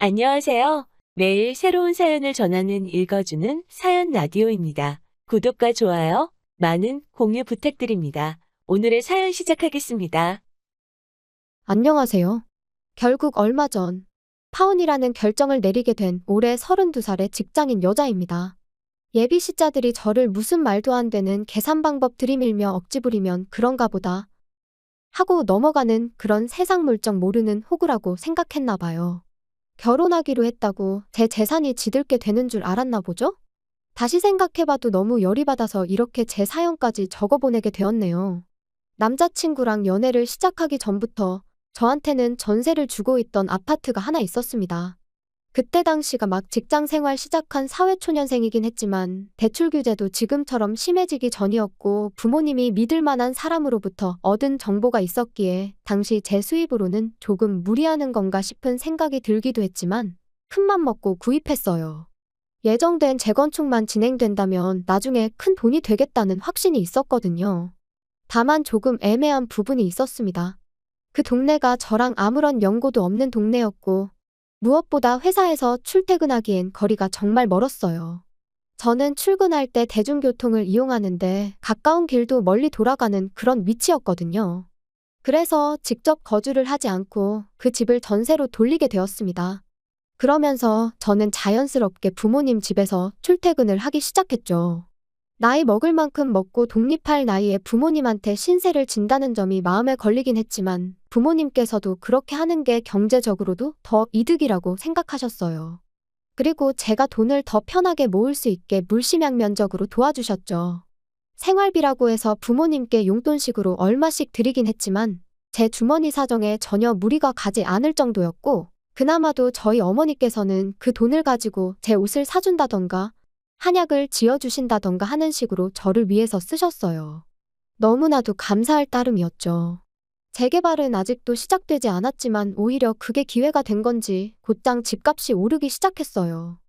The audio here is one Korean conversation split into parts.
안녕하세요. 매일 새로운 사연을 전하는 읽어주는 사연 라디오입니다. 구독과 좋아요, 많은 공유 부탁드립니다. 오늘의 사연 시작하겠습니다. 안녕하세요. 결국 얼마 전 파혼이라는 결정을 내리게 된 올해 32살의 직장인 여자입니다. 예비 시자들이 저를 무슨 말도 안 되는 계산 방법 들이밀며 억지 부리면 그런가 보다 하고 넘어가는 그런 세상 물정 모르는 호구라고 생각했나 봐요. 결혼하기로 했다고 제 재산이 지들게 되는 줄 알았나 보죠? 다시 생각해봐도 너무 열이 받아서 이렇게 제 사연까지 적어보내게 되었네요. 남자친구랑 연애를 시작하기 전부터 저한테는 전세를 주고 있던 아파트가 하나 있었습니다. 그때 당시가 막 직장 생활 시작한 사회초년생이긴 했지만 대출 규제도 지금처럼 심해지기 전이었고 부모님이 믿을 만한 사람으로부터 얻은 정보가 있었기에 당시 제 수입으로는 조금 무리하는 건가 싶은 생각이 들기도 했지만 큰맘 먹고 구입했어요. 예정된 재건축만 진행된다면 나중에 큰 돈이 되겠다는 확신이 있었거든요. 다만 조금 애매한 부분이 있었습니다. 그 동네가 저랑 아무런 연고도 없는 동네였고 무엇보다 회사에서 출퇴근하기엔 거리가 정말 멀었어요. 저는 출근할 때 대중교통을 이용하는데 가까운 길도 멀리 돌아가는 그런 위치였거든요. 그래서 직접 거주를 하지 않고 그 집을 전세로 돌리게 되었습니다. 그러면서 저는 자연스럽게 부모님 집에서 출퇴근을 하기 시작했죠. 나이 먹을 만큼 먹고 독립할 나이에 부모님한테 신세를 진다는 점이 마음에 걸리긴 했지만 부모님께서도 그렇게 하는 게 경제적으로도 더 이득이라고 생각하셨어요. 그리고 제가 돈을 더 편하게 모을 수 있게 물심양면적으로 도와주셨죠. 생활비라고 해서 부모님께 용돈식으로 얼마씩 드리긴 했지만 제 주머니 사정에 전혀 무리가 가지 않을 정도였고 그나마도 저희 어머니께서는 그 돈을 가지고 제 옷을 사준다던가 한약을 지어주신다던가 하는 식으로 저를 위해서 쓰셨어요. 너무나도 감사할 따름이었죠. 재개발은 아직도 시작되지 않았지만 오히려 그게 기회가 된 건지 곧장 집값이 오르기 시작했어요.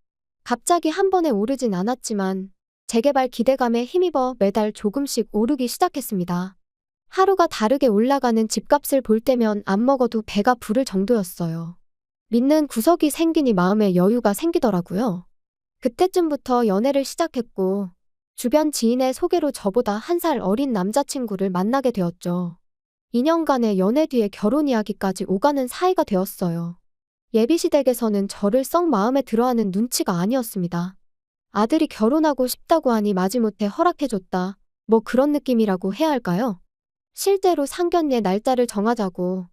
갑자기 한 번에 오르진 않았지만 재개발 기대감에 힘입어 매달 조금씩 오르기 시작했습니다. 하루가 다르게 올라가는 집값을 볼 때면 안 먹어도 배가 부를 정도였어요. 믿는 구석이 생기니 마음에 여유가 생기더라고요. 그때쯤부터 연애를 시작했고 주변 지인의 소개로 저보다 1살 어린 남자친구를 만나게 되었죠. 2년간의 연애 뒤에 결혼 이야기까지 오가는 사이가 되었어요. 예비시댁에서는 저를 썩 마음에 들어하는 눈치가 아니었습니다. 아들이 결혼하고 싶다고 하니 마지못해 허락해줬다. 뭐 그런 느낌이라고 해야 할까요? 실제로 상견례 날짜를 정하자고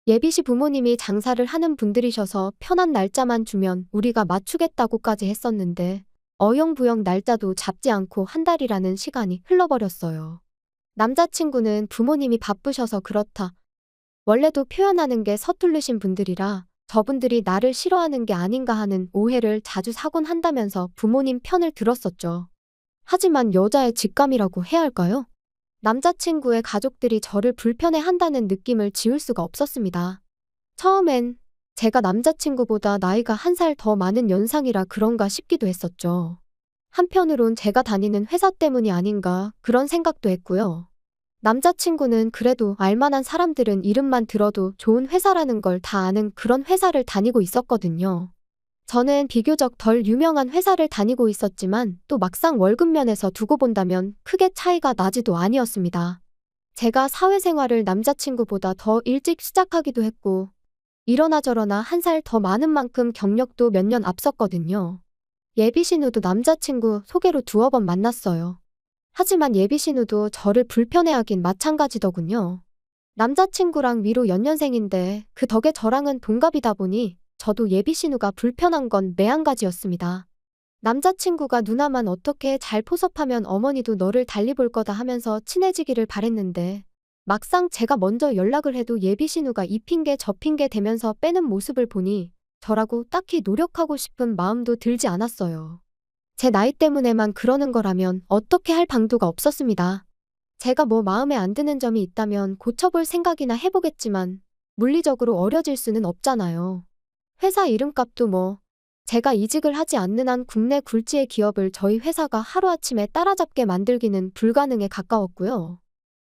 예비시 부모님이 장사를 하는 분들이셔서 편한 날짜만 주면 우리가 맞추겠다고까지 했었는데 어영부영 날짜도 잡지 않고 1달이라는 시간이 흘러버렸어요. 남자친구는 부모님이 바쁘셔서 그렇다. 원래도 표현하는 게 서툴르신 분들이라 저분들이 나를 싫어하는 게 아닌가 하는 오해를 자주 사곤 한다면서 부모님 편을 들었었죠. 하지만 여자의 직감이라고 해야 할까요? 남자친구의 가족들이 저를 불편해한다는 느낌을 지울 수가 없었습니다. 처음엔 제가 남자친구보다 나이가 1살 더 많은 연상이라 그런가 싶기도 했었죠. 한편으론 제가 다니는 회사 때문이 아닌가 그런 생각도 했고요. 남자친구는 그래도 알만한 사람들은 이름만 들어도 좋은 회사라는 걸 다 아는 그런 회사를 다니고 있었거든요. 저는 비교적 덜 유명한 회사를 다니고 있었지만 또 막상 월급 면에서 두고 본다면 크게 차이가 나지도 아니었습니다. 제가 사회생활을 남자친구보다 더 일찍 시작하기도 했고 이러나 저러나 1살 더 많은 만큼 경력도 몇 년 앞섰거든요. 예비신우도 남자친구 소개로 2번 만났어요. 하지만 예비신우도 저를 불편해하긴 마찬가지더군요. 남자친구랑 위로 연년생인데 그 덕에 저랑은 동갑이다 보니 저도 예비신우가 불편한 건 매한가지였습니다. 남자친구가 누나만 어떻게 잘 포섭하면 어머니도 너를 달리 볼 거다 하면서 친해지기를 바랬는데 막상 제가 먼저 연락을 해도 예비신우가 이 핑계 저 핑계 대면서 빼는 모습을 보니 저라고 딱히 노력하고 싶은 마음도 들지 않았어요. 제 나이 때문에만 그러는 거라면 어떻게 할 방도가 없었습니다. 제가 뭐 마음에 안 드는 점이 있다면 고쳐볼 생각이나 해보겠지만 물리적으로 어려질 수는 없잖아요. 회사 이름값도 뭐 제가 이직을 하지 않는 한 국내 굴지의 기업을 저희 회사가 하루아침에 따라잡게 만들기는 불가능에 가까웠고요.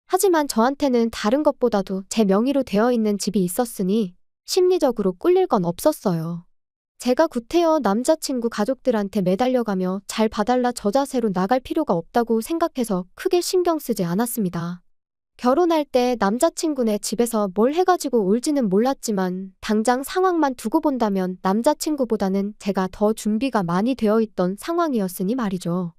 하지만 저한테는 다른 것보다도 제 명의로 되어 있는 집이 있었으니 심리적으로 꿀릴 건 없었어요. 제가 구태여 남자친구 가족들한테 매달려가며 잘 봐달라 저 자세로 나갈 필요가 없다고 생각해서 크게 신경 쓰지 않았습니다. 결혼할 때 남자친구네 집에서 뭘 해가지고 올지는 몰랐지만 당장 상황만 두고 본다면 남자친구보다는 제가 더 준비가 많이 되어 있던 상황이었으니 말이죠.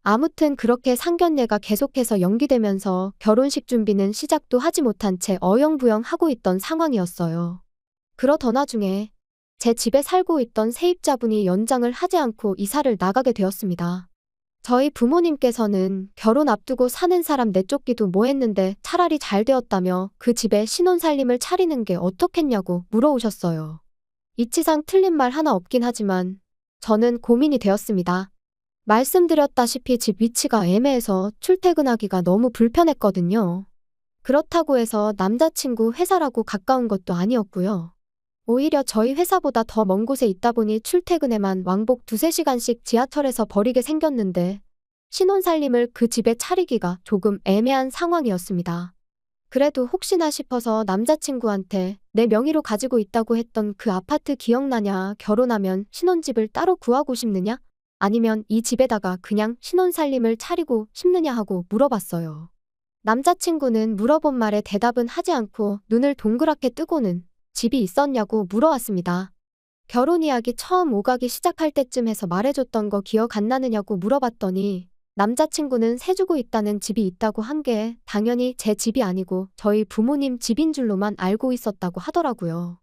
아무튼 그렇게 상견례가 계속해서 연기되면서 결혼식 준비는 시작도 하지 못한 채 어영부영 하고 있던 상황이었어요. 그러던 와중에 제 집에 살고 있던 세입자분이 연장을 하지 않고 이사를 나가게 되었습니다. 저희 부모님께서는 결혼 앞두고 사는 사람 내쫓기도 뭐했는데 차라리 잘 되었다며 그 집에 신혼살림을 차리는 게 어떻겠냐고 물어오셨어요. 이치상 틀린 말 하나 없긴 하지만 저는 고민이 되었습니다. 말씀드렸다시피 집 위치가 애매해서 출퇴근하기가 너무 불편했거든요. 그렇다고 해서 남자친구 회사라고 가까운 것도 아니었고요. 오히려 저희 회사보다 더 먼 곳에 있다 보니 출퇴근에만 왕복 2~3시간씩 지하철에서 버리게 생겼는데 신혼살림을 그 집에 차리기가 조금 애매한 상황이었습니다. 그래도 혹시나 싶어서 남자친구한테 내 명의로 가지고 있다고 했던 그 아파트 기억나냐? 결혼하면 신혼집을 따로 구하고 싶느냐? 아니면 이 집에다가 그냥 신혼살림을 차리고 싶느냐 하고 물어봤어요. 남자친구는 물어본 말에 대답은 하지 않고 눈을 동그랗게 뜨고는 집이 있었냐고 물어왔습니다. 결혼 이야기 처음 오가기 시작할 때쯤 해서 말해줬던 거 기억 안 나느냐고 물어봤더니 남자친구는 세주고 있다는 집이 있다고 한 게 당연히 제 집이 아니고 저희 부모님 집인 줄로만 알고 있었다고 하더라고요.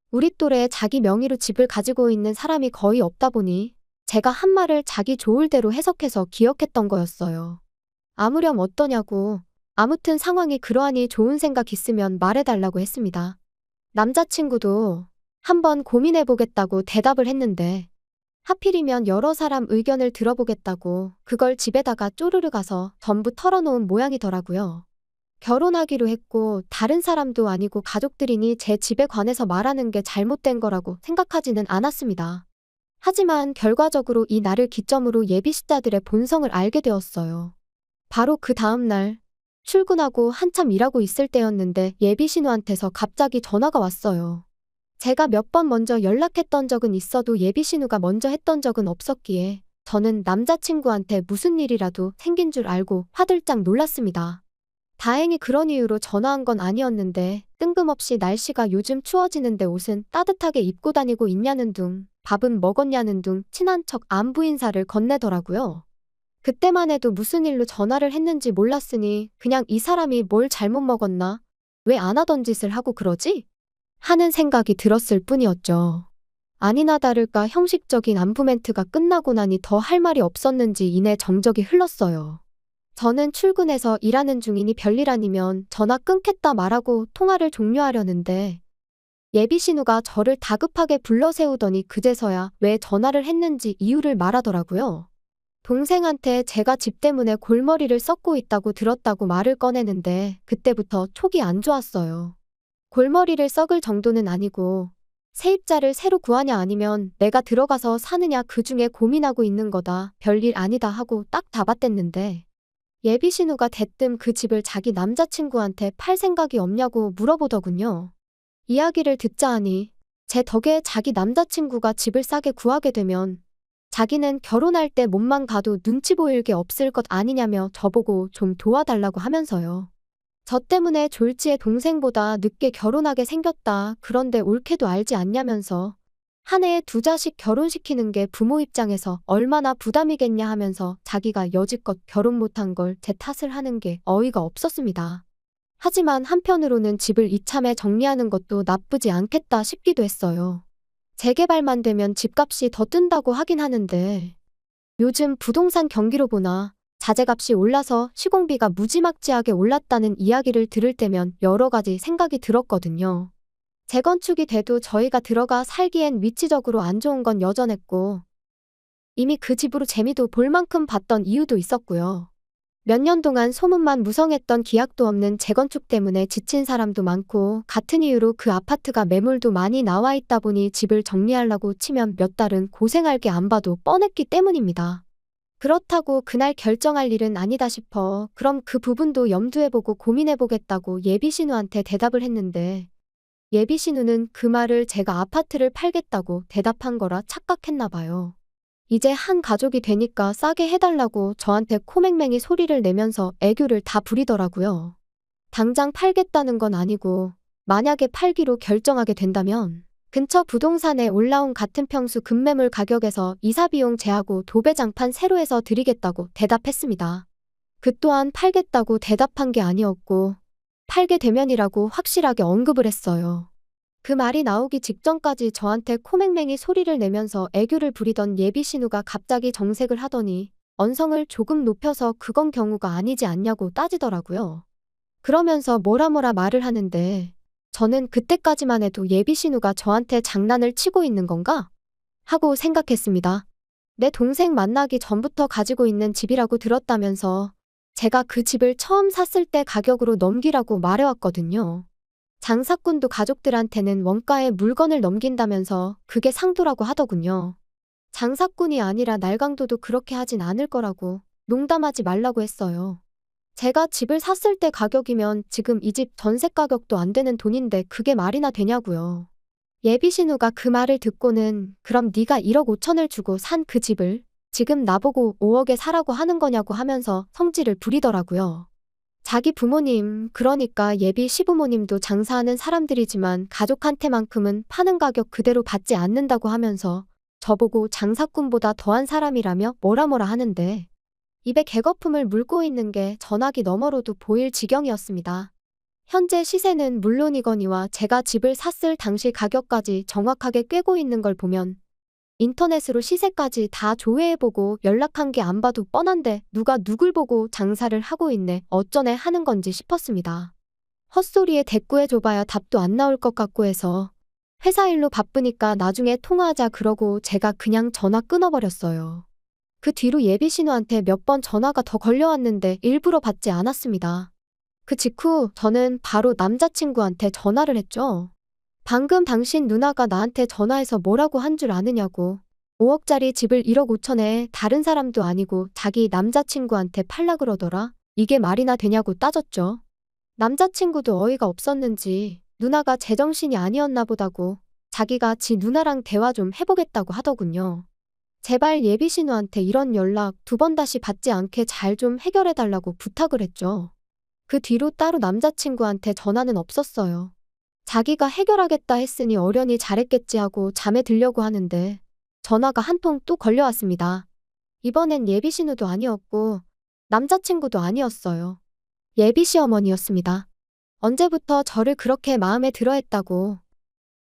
우리 또래 자기 명의로 집을 가지고 있는 사람이 거의 없다 보니 제가 한 말을 자기 좋을 대로 해석해서 기억했던 거였어요. 아무렴 어떠냐고, 아무튼 상황이 그러하니 좋은 생각 있으면 말해달라고 했습니다. 남자친구도 한번 고민해보겠다고 대답을 했는데 하필이면 여러 사람 의견을 들어보겠다고 그걸 집에다가 쪼르르 가서 전부 털어놓은 모양이더라고요. 결혼하기로 했고 다른 사람도 아니고 가족들이니 제 집에 관해서 말하는 게 잘못된 거라고 생각하지는 않았습니다. 하지만 결과적으로 이 날을 기점으로 예비시자들의 본성을 알게 되었어요. 바로 그 다음 날 출근하고 한참 일하고 있을 때였는데 예비신우한테서 갑자기 전화가 왔어요. 제가 몇 번 먼저 연락했던 적은 있어도 예비신우가 먼저 했던 적은 없었기에 저는 남자친구한테 무슨 일이라도 생긴 줄 알고 화들짝 놀랐습니다. 다행히 그런 이유로 전화한 건 아니었는데 뜬금없이 날씨가 요즘 추워지는데 옷은 따뜻하게 입고 다니고 있냐는 둥, 밥은 먹었냐는 둥 친한 척 안부 인사를 건네더라고요. 그때만 해도 무슨 일로 전화를 했는지 몰랐으니 그냥 이 사람이 뭘 잘못 먹었나? 왜 안 하던 짓을 하고 그러지? 하는 생각이 들었을 뿐이었죠. 아니나 다를까 형식적인 안부 멘트가 끝나고 나니 더 할 말이 없었는지 이내 정적이 흘렀어요. 저는 출근해서 일하는 중이니 별일 아니면 전화 끊겠다 말하고 통화를 종료하려는데 예비신우가 저를 다급하게 불러세우더니 그제서야 왜 전화를 했는지 이유를 말하더라고요. 동생한테 제가 집 때문에 골머리를 썩고 있다고 들었다고 말을 꺼내는데 그때부터 촉이 안 좋았어요. 골머리를 썩을 정도는 아니고 세입자를 새로 구하냐 아니면 내가 들어가서 사느냐 그중에 고민하고 있는 거다. 별일 아니다 하고 딱 잡아댔는데 예비신우가 대뜸 그 집을 자기 남자친구한테 팔 생각이 없냐고 물어보더군요. 이야기를 듣자 하니 제 덕에 자기 남자친구가 집을 싸게 구하게 되면 자기는 결혼할 때 몸만 가도 눈치 보일 게 없을 것 아니냐며 저보고 좀 도와달라고 하면서요. 저 때문에 졸지에 동생보다 늦게 결혼하게 생겼다. 그런데 옳게도 알지 않냐면서 한 해에 2자식 결혼시키는 게 부모 입장에서 얼마나 부담이겠냐 하면서 자기가 여지껏 결혼 못한 걸 제 탓을 하는 게 어이가 없었습니다. 하지만 한편으로는 집을 이참에 정리하는 것도 나쁘지 않겠다 싶기도 했어요. 재개발만 되면 집값이 더 뜬다고 하긴 하는데 요즘 부동산 경기로 보나 자재값이 올라서 시공비가 무지막지하게 올랐다는 이야기를 들을 때면 여러 가지 생각이 들었거든요. 재건축이 돼도 저희가 들어가 살기엔 위치적으로 안 좋은 건 여전했고 이미 그 집으로 재미도 볼 만큼 봤던 이유도 있었고요. 몇 년 동안 소문만 무성했던 기약도 없는 재건축 때문에 지친 사람도 많고 같은 이유로 그 아파트가 매물도 많이 나와 있다 보니 집을 정리하려고 치면 몇 달은 고생할 게 안 봐도 뻔했기 때문입니다. 그렇다고 그날 결정할 일은 아니다 싶어 그럼 그 부분도 염두해보고 고민해보겠다고 예비신우한테 대답을 했는데 예비 신우는 그 말을 제가 아파트를 팔겠다고 대답한 거라 착각했나 봐요. 이제 한 가족이 되니까 싸게 해달라고 저한테 코맹맹이 소리를 내면서 애교를 다 부리더라고요. 당장 팔겠다는 건 아니고 만약에 팔기로 결정하게 된다면 근처 부동산에 올라온 같은 평수 급매물 가격에서 이사비용 제하고 도배장판 새로 해서 드리겠다고 대답했습니다. 그 또한 팔겠다고 대답한 게 아니었고 팔게 되면이라고 확실하게 언급을 했어요. 그 말이 나오기 직전까지 저한테 코맹맹이 소리를 내면서 애교를 부리던 예비 신우가 갑자기 정색을 하더니 언성을 조금 높여서 그건 경우가 아니지 않냐고 따지더라고요. 그러면서 뭐라 말을 하는데 저는 그때까지만 해도 예비 신우가 저한테 장난을 치고 있는 건가? 하고 생각했습니다. 내 동생 만나기 전부터 가지고 있는 집이라고 들었다면서 제가 그 집을 처음 샀을 때 가격으로 넘기라고 말해왔거든요. 장사꾼도 가족들한테는 원가에 물건을 넘긴다면서 그게 상도라고 하더군요. 장사꾼이 아니라 날강도도 그렇게 하진 않을 거라고 농담하지 말라고 했어요. 제가 집을 샀을 때 가격이면 지금 이 집 전세 가격도 안 되는 돈인데 그게 말이나 되냐고요. 예비 신우가 그 말을 듣고는 그럼 네가 1억 5천을 주고 산 그 집을 지금 나보고 5억에 사라고 하는 거냐고 하면서 성질을 부리더라고요. 자기 부모님, 그러니까 예비 시부모님도 장사하는 사람들이지만 가족한테만큼은 파는 가격 그대로 받지 않는다고 하면서 저보고 장사꾼보다 더한 사람이라며 뭐라 하는데 입에 개거품을 물고 있는 게 전화기 너머로도 보일 지경이었습니다. 현재 시세는 물론이거니와 제가 집을 샀을 당시 가격까지 정확하게 꿰고 있는 걸 보면 인터넷으로 시세까지 다 조회해보고 연락한 게 안 봐도 뻔한데 누가 누굴 보고 장사를 하고 있네 어쩌네 하는 건지 싶었습니다. 헛소리에 대꾸해줘봐야 답도 안 나올 것 같고 해서 회사 일로 바쁘니까 나중에 통화하자 그러고 제가 그냥 전화 끊어버렸어요. 그 뒤로 예비 신우한테 몇 번 전화가 더 걸려왔는데 일부러 받지 않았습니다. 그 직후 저는 바로 남자친구한테 전화를 했죠. 방금 당신 누나가 나한테 전화해서 뭐라고 한 줄 아느냐고. 5억짜리 집을 1억 5천에 다른 사람도 아니고 자기 남자친구한테 팔라 그러더라. 이게 말이나 되냐고 따졌죠. 남자친구도 어이가 없었는지 누나가 제정신이 아니었나 보다고 자기가 지 누나랑 대화 좀 해보겠다고 하더군요. 제발 예비 신우한테 이런 연락 2번 다시 받지 않게 잘 좀 해결해달라고 부탁을 했죠. 그 뒤로 따로 남자친구한테 전화는 없었어요. 자기가 해결하겠다 했으니 어련히 잘했겠지 하고 잠에 들려고 하는데 전화가 한 통 또 걸려왔습니다. 이번엔 예비 신우도 아니었고 남자친구도 아니었어요. 예비 시어머니였습니다. 언제부터 저를 그렇게 마음에 들어 했다고.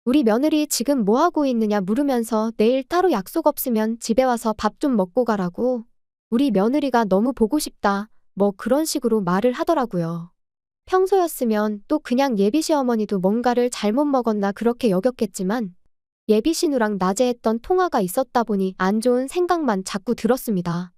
우리 며느리 지금 뭐 하고 있느냐 물으면서 내일 따로 약속 없으면 집에 와서 밥 좀 먹고 가라고. 우리 며느리가 너무 보고 싶다. 뭐 그런 식으로 말을 하더라고요. 평소였으면 또 그냥 예비 시어머니도 뭔가를 잘못 먹었나 그렇게 여겼겠지만 예비 신우랑 낮에 했던 통화가 있었다 보니 안 좋은 생각만 자꾸 들었습니다.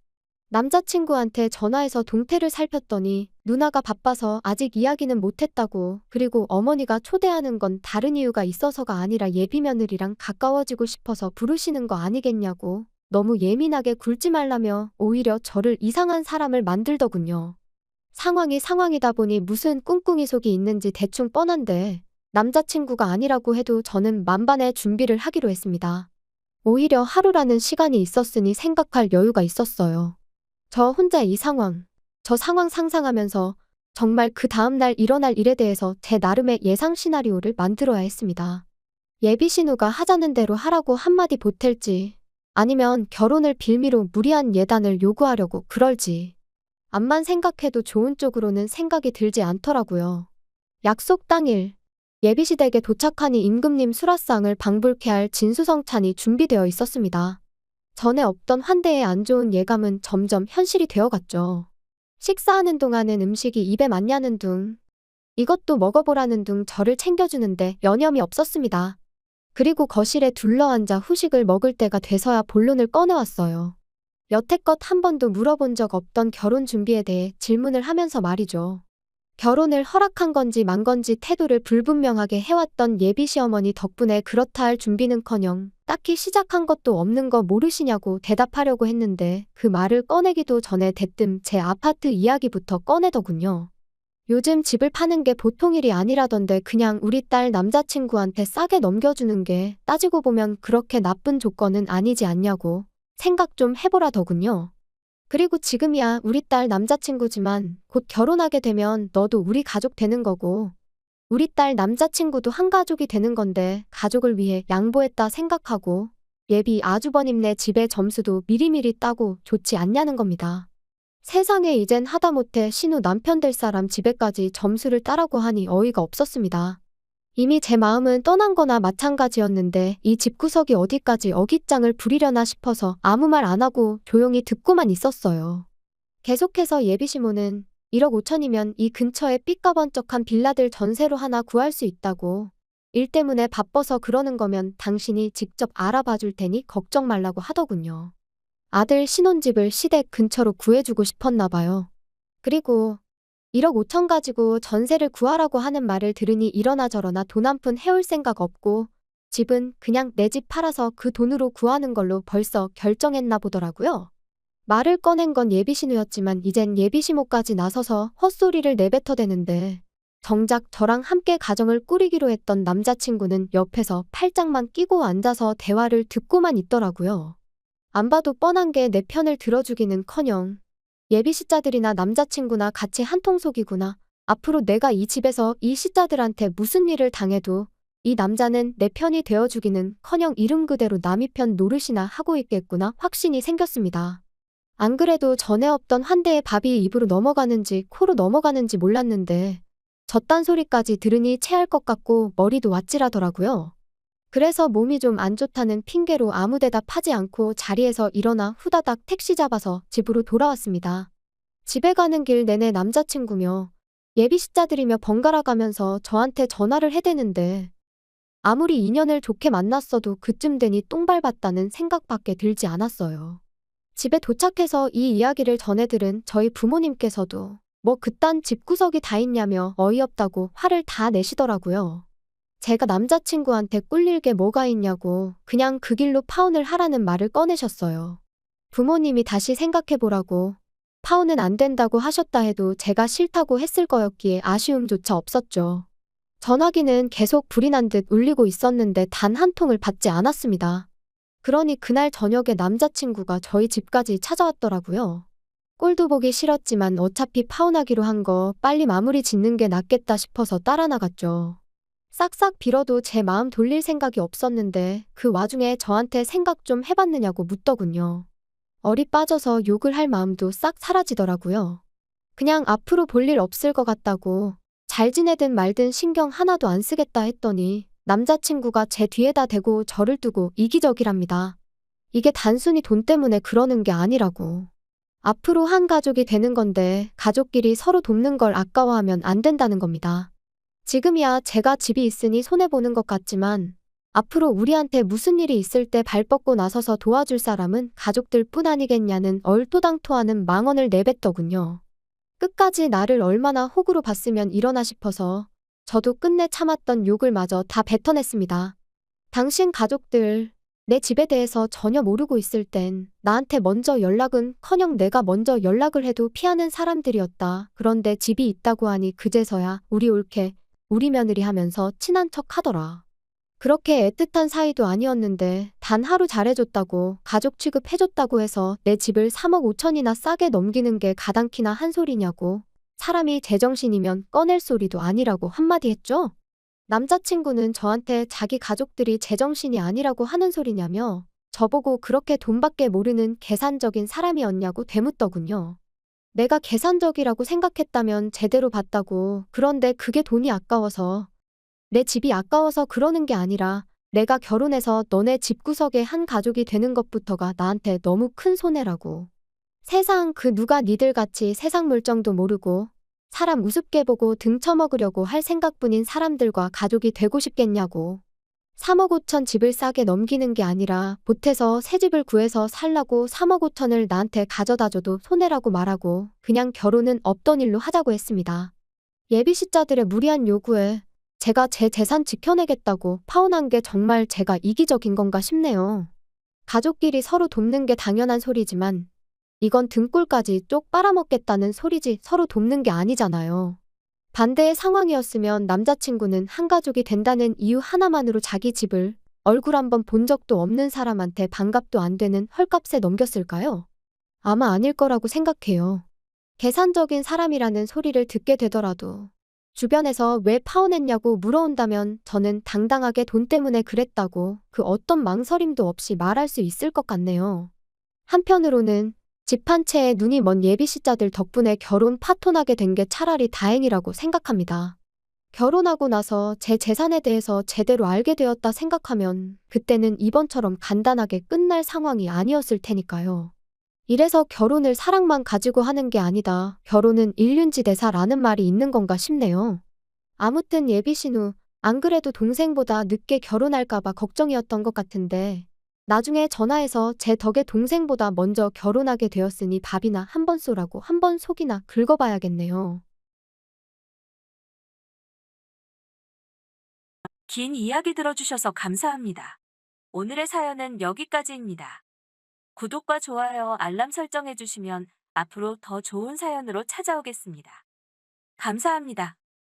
남자친구한테 전화해서 동태를 살폈더니 누나가 바빠서 아직 이야기는 못했다고, 그리고 어머니가 초대하는 건 다른 이유가 있어서가 아니라 예비 며느리랑 가까워지고 싶어서 부르시는 거 아니겠냐고 너무 예민하게 굴지 말라며 오히려 저를 이상한 사람을 만들더군요. 상황이 상황이다 보니 무슨 꿍꿍이 속이 있는지 대충 뻔한데 남자친구가 아니라고 해도 저는 만반의 준비를 하기로 했습니다. 오히려 하루라는 시간이 있었으니 생각할 여유가 있었어요. 저 혼자 저 상황 상상하면서 정말 그 다음날 일어날 일에 대해서 제 나름의 예상 시나리오를 만들어야 했습니다. 예비 신우가 하자는 대로 하라고 한마디 보탤지 아니면 결혼을 빌미로 무리한 예단을 요구하려고 그럴지 암만 생각해도 좋은 쪽으로는 생각이 들지 않더라고요. 약속 당일 예비시댁에 도착하니 임금님 수라상을 방불케 할 진수성찬이 준비되어 있었습니다. 전에 없던 환대의 안 좋은 예감은 점점 현실이 되어갔죠. 식사하는 동안은 음식이 입에 맞냐는 둥, 이것도 먹어보라는 둥 저를 챙겨주는데 여념이 없었습니다. 그리고 거실에 둘러앉아 후식을 먹을 때가 돼서야 본론을 꺼내왔어요. 여태껏 한 번도 물어본 적 없던 결혼 준비에 대해 질문을 하면서 말이죠. 결혼을 허락한 건지 만 건지 태도를 불분명하게 해왔던 예비 시어머니 덕분에 그렇다 할 준비는커녕 딱히 시작한 것도 없는 거 모르시냐고 대답하려고 했는데 그 말을 꺼내기도 전에 대뜸 제 아파트 이야기부터 꺼내더군요. 요즘 집을 파는 게 보통 일이 아니라던데 그냥 우리 딸 남자친구한테 싸게 넘겨주는 게 따지고 보면 그렇게 나쁜 조건은 아니지 않냐고 생각 좀 해보라더군요. 그리고 지금이야 우리 딸 남자친구지만 곧 결혼하게 되면 너도 우리 가족 되는 거고 우리 딸 남자친구도 한 가족이 되는 건데 가족을 위해 양보했다 생각하고 예비 아주버님네 집의 점수도 미리미리 따고 좋지 않냐는 겁니다. 세상에 이젠 하다못해 신우 남편 될 사람 집에까지 점수를 따라고 하니 어이가 없었습니다. 이미 제 마음은 떠난 거나 마찬가지였는데 이 집구석이 어디까지 어깃장을 부리려나 싶어서 아무 말 안 하고 조용히 듣고만 있었어요. 계속해서 예비시모는 1억 5천이면 이 근처에 삐까번쩍한 빌라들 전세로 하나 구할 수 있다고. 일 때문에 바빠서 그러는 거면 당신이 직접 알아봐 줄 테니 걱정 말라고 하더군요. 아들 신혼집을 시댁 근처로 구해주고 싶었나 봐요. 그리고 1억 5천 가지고 전세를 구하라고 하는 말을 들으니 이러나 저러나 돈 한 푼 해올 생각 없고 집은 그냥 내 집 팔아서 그 돈으로 구하는 걸로 벌써 결정했나 보더라고요. 말을 꺼낸 건 예비신우였지만 이젠 예비시모까지 나서서 헛소리를 내뱉어대는데 정작 저랑 함께 가정을 꾸리기로 했던 남자친구는 옆에서 팔짱만 끼고 앉아서 대화를 듣고만 있더라고요. 안 봐도 뻔한 게 내 편을 들어주기는커녕 예비시자들이나 남자친구나 같이 한통속이구나. 앞으로 내가 이 집에서 이 시자들한테 무슨 일을 당해도 이 남자는 내 편이 되어주기는커녕 이름 그대로 남이 편 노릇이나 하고 있겠구나 확신이 생겼습니다. 안 그래도 전에 없던 환대의 밥이 입으로 넘어가는지 코로 넘어가는지 몰랐는데 저딴 소리까지 들으니 체할 것 같고 머리도 아찔하더라고요. 그래서 몸이 좀 안 좋다는 핑계로 아무 대답하지 않고 자리에서 일어나 후다닥 택시 잡아서 집으로 돌아왔습니다. 집에 가는 길 내내 남자친구며 예비시자들이며 번갈아 가면서 저한테 전화를 해대는데 아무리 인연을 좋게 만났어도 그쯤 되니 똥 밟았다는 생각밖에 들지 않았어요. 집에 도착해서 이 이야기를 전해들은 저희 부모님께서도 뭐 그딴 집구석이 다 있냐며 어이없다고 화를 다 내시더라고요. 제가 남자친구한테 꿀릴 게 뭐가 있냐고 그냥 그 길로 파혼을 하라는 말을 꺼내셨어요. 부모님이 다시 생각해보라고 파혼은 안 된다고 하셨다 해도 제가 싫다고 했을 거였기에 아쉬움조차 없었죠. 전화기는 계속 불이 난 듯 울리고 있었는데 단 한 통을 받지 않았습니다. 그러니 그날 저녁에 남자친구가 저희 집까지 찾아왔더라고요. 꼴도 보기 싫었지만 어차피 파혼하기로 한 거 빨리 마무리 짓는 게 낫겠다 싶어서 따라 나갔죠. 싹싹 빌어도 제 마음 돌릴 생각이 없었는데 그 와중에 저한테 생각 좀 해봤느냐고 묻더군요. 얼이 빠져서 욕을 할 마음도 싹 사라지더라고요. 그냥 앞으로 볼 일 없을 것 같다고 잘 지내든 말든 신경 하나도 안 쓰겠다 했더니 남자친구가 제 뒤에다 대고 저를 두고 이기적이랍니다. 이게 단순히 돈 때문에 그러는 게 아니라고. 앞으로 한 가족이 되는 건데 가족끼리 서로 돕는 걸 아까워하면 안 된다는 겁니다. 지금이야 제가 집이 있으니 손해보는 것 같지만 앞으로 우리한테 무슨 일이 있을 때 발 뻗고 나서서 도와줄 사람은 가족들 뿐 아니겠냐는 얼토당토하는 망언을 내뱉더군요. 끝까지 나를 얼마나 호구로 봤으면 이러나 싶어서 저도 끝내 참았던 욕을 마저 다 뱉어냈습니다. 당신 가족들, 내 집에 대해서 전혀 모르고 있을 땐 나한테 먼저 연락은커녕 내가 먼저 연락을 해도 피하는 사람들이었다. 그런데 집이 있다고 하니 그제서야 우리 올케, 우리 며느리 하면서 친한 척 하더라. 그렇게 애틋한 사이도 아니었는데 단 하루 잘해줬다고 가족 취급해줬다고 해서 내 집을 3억 5천이나 싸게 넘기는 게 가당키나 한 소리냐고. 사람이 제정신이면 꺼낼 소리도 아니라고 한마디 했죠. 남자친구는 저한테 자기 가족들이 제정신이 아니라고 하는 소리냐며 저보고 그렇게 돈밖에 모르는 계산적인 사람이었냐고 되묻더군요. 내가 계산적이라고 생각했다면 제대로 봤다고. 그런데 그게 돈이 아까워서 내 집이 아까워서 그러는 게 아니라 내가 결혼해서 너네 집구석에 한 가족이 되는 것부터가 나한테 너무 큰 손해라고. 세상 그 누가 니들같이 세상 물정도 모르고 사람 우습게 보고 등쳐먹으려고 할 생각뿐인 사람들과 가족이 되고 싶겠냐고. 3억 5천 집을 싸게 넘기는 게 아니라 보태서 새 집을 구해서 살라고 3억 5천을 나한테 가져다줘도 손해라고 말하고 그냥 결혼은 없던 일로 하자고 했습니다. 예비시자들의 무리한 요구에 제가 제 재산 지켜내겠다고 파혼한 게 정말 제가 이기적인 건가 싶네요. 가족끼리 서로 돕는 게 당연한 소리지만 이건 등골까지 쪽 빨아먹겠다는 소리지 서로 돕는 게 아니잖아요. 반대의 상황이었으면 남자친구는 한 가족이 된다는 이유 하나만으로 자기 집을 얼굴 한번 본 적도 없는 사람한테 반갑도 안 되는 헐값에 넘겼을까요? 아마 아닐 거라고 생각해요. 계산적인 사람이라는 소리를 듣게 되더라도 주변에서 왜 파혼했냐고 물어온다면 저는 당당하게 돈 때문에 그랬다고 그 어떤 망설임도 없이 말할 수 있을 것 같네요. 한편으로는 집 한 채에 눈이 먼 예비시자들 덕분에 결혼 파혼하게 된 게 차라리 다행이라고 생각합니다. 결혼하고 나서 제 재산에 대해서 제대로 알게 되었다 생각하면 그때는 이번처럼 간단하게 끝날 상황이 아니었을 테니까요. 이래서 결혼을 사랑만 가지고 하는 게 아니다. 결혼은 일륜지대사라는 말이 있는 건가 싶네요. 아무튼 예비 신우, 안 그래도 동생보다 늦게 결혼할까봐 걱정이었던 것 같은데 나중에 전화해서 제 덕에 동생보다 먼저 결혼하게 되었으니 밥이나 한 번 쏘라고 한 번 속이나 긁어봐야겠네요. 긴 이야기 들어주셔서 감사합니다. 오늘의 사연은 여기까지입니다. 구독과 좋아요, 알람 설정해주시면 앞으로 더 좋은 사연으로 찾아오겠습니다. 감사합니다.